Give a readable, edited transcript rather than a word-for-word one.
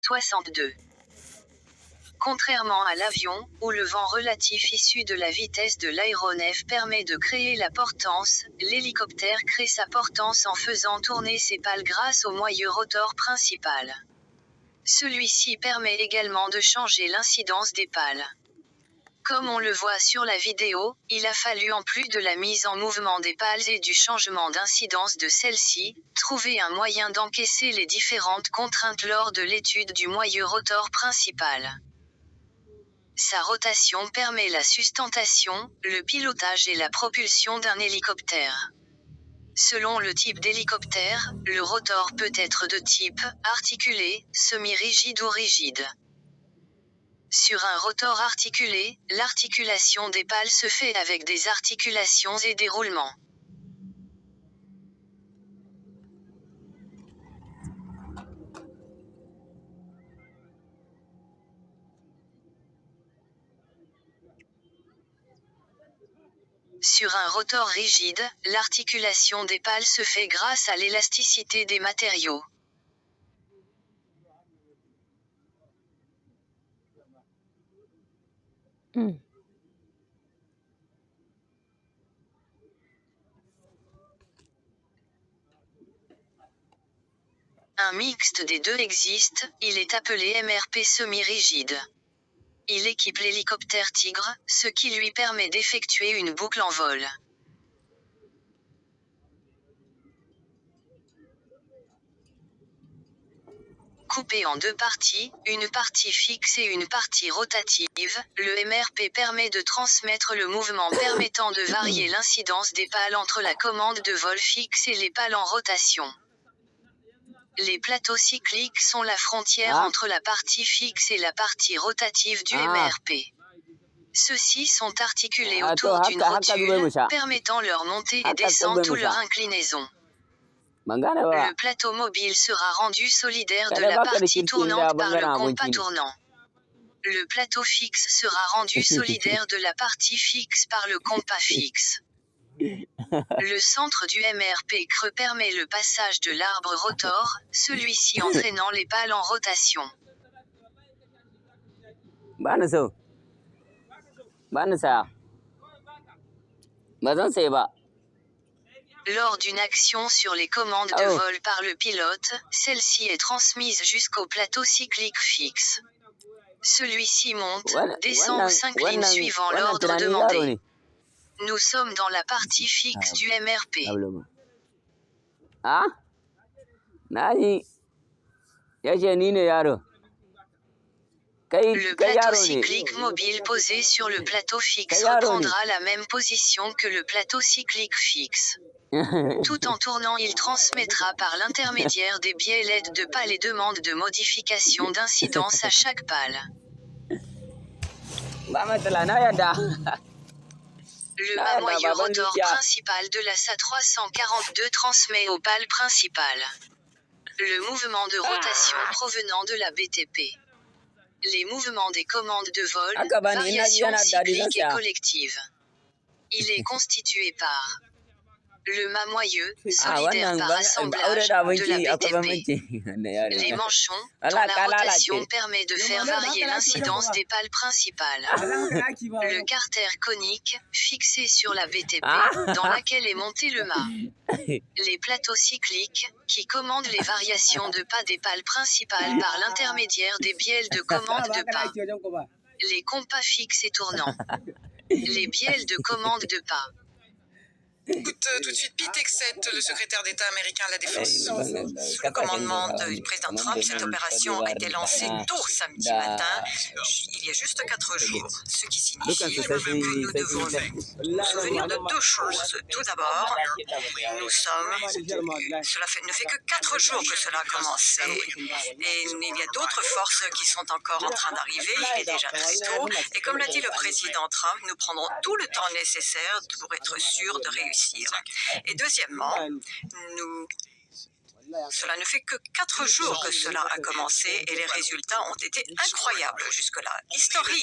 62. Contrairement à l'avion, où le vent relatif issu de la vitesse de l'aéronef permet de créer la portance, l'hélicoptère crée sa portance en faisant tourner ses pales grâce au moyeu rotor principal. Celui-ci permet également de changer l'incidence des pales. Comme on le voit sur la vidéo, il a fallu en plus de la mise en mouvement des pales et du changement d'incidence de celles-ci, trouver un moyen d'encaisser les différentes contraintes lors de l'étude du moyeu rotor principal. Sa rotation permet la sustentation, le pilotage et la propulsion d'un hélicoptère. Selon le type d'hélicoptère, le rotor peut être de type articulé, semi-rigide ou rigide. Sur un rotor articulé, l'articulation des pales se fait avec des articulations et des roulements. Sur un rotor rigide, l'articulation des pales se fait grâce à l'élasticité des matériaux. Un mixte des deux existe, il est appelé MRP semi-rigide. Il équipe l'hélicoptère Tigre, ce qui lui permet d'effectuer une boucle en vol. Coupé en deux parties, une partie fixe et une partie rotative, le MRP permet de transmettre le mouvement permettant de varier l'incidence des pales entre la commande de vol fixe et les pales en rotation. Les plateaux cycliques sont la frontière entre la partie fixe et la partie rotative du MRP. Ceux-ci sont articulés autour d'une rotule, permettant leur montée et descente ou leur inclinaison. Le plateau mobile sera rendu solidaire de la partie tournante par le compas tournant. Le plateau fixe sera rendu solidaire de la partie fixe par le compas fixe. Le centre du MRP creux permet le passage de l'arbre rotor, celui-ci entraînant les pales en rotation. Lors d'une action sur les commandes de vol par le pilote, celle-ci est transmise jusqu'au plateau cyclique fixe. Celui-ci monte, descend ou s'incline suivant l'ordre demandé. Nous sommes dans la partie fixe du MRP. Le plateau cyclique mobile posé sur le plateau fixe reprendra la même position que le plateau cyclique fixe. Tout en tournant, il transmettra par l'intermédiaire des biais LED de pales et demande de modification d'incidence à chaque pale. Le moyeu rotor principal de la SA342 transmet aux pales principales le mouvement de rotation provenant de la BTP. Les mouvements des commandes de vol, variations cycliques et collectives. Il est constitué par le mât moyeu, solidaire par assemblage, de la BTP. Les manchons, dont la rotation permet de faire varier l'incidence des pales principales. Le carter conique, fixé sur la BTP, dans laquelle est monté le mât. Les plateaux cycliques, qui commandent les variations de pas des pales principales par l'intermédiaire des bielles de commande de pas. Les compas fixes et tournants. Les bielles de commande de pas. Écoute tout de suite Pete Hegseth, le secrétaire d'État américain à la Défense. Sous le commandement du président Trump, cette opération a été lancée tôt samedi matin, il y a juste 4 jours, ce qui signifie que nous devons nous souvenir de 2 choses. Tout d'abord, cela ne fait que 4 jours que cela a commencé, et il y a d'autres forces qui sont encore en train d'arriver, il est déjà très tôt, et comme l'a dit le président Trump, nous prendrons tout le temps nécessaire pour être sûrs de réussir. Et deuxièmement, cela ne fait que 4 jours que cela a commencé et les résultats ont été incroyables jusque-là, historiques.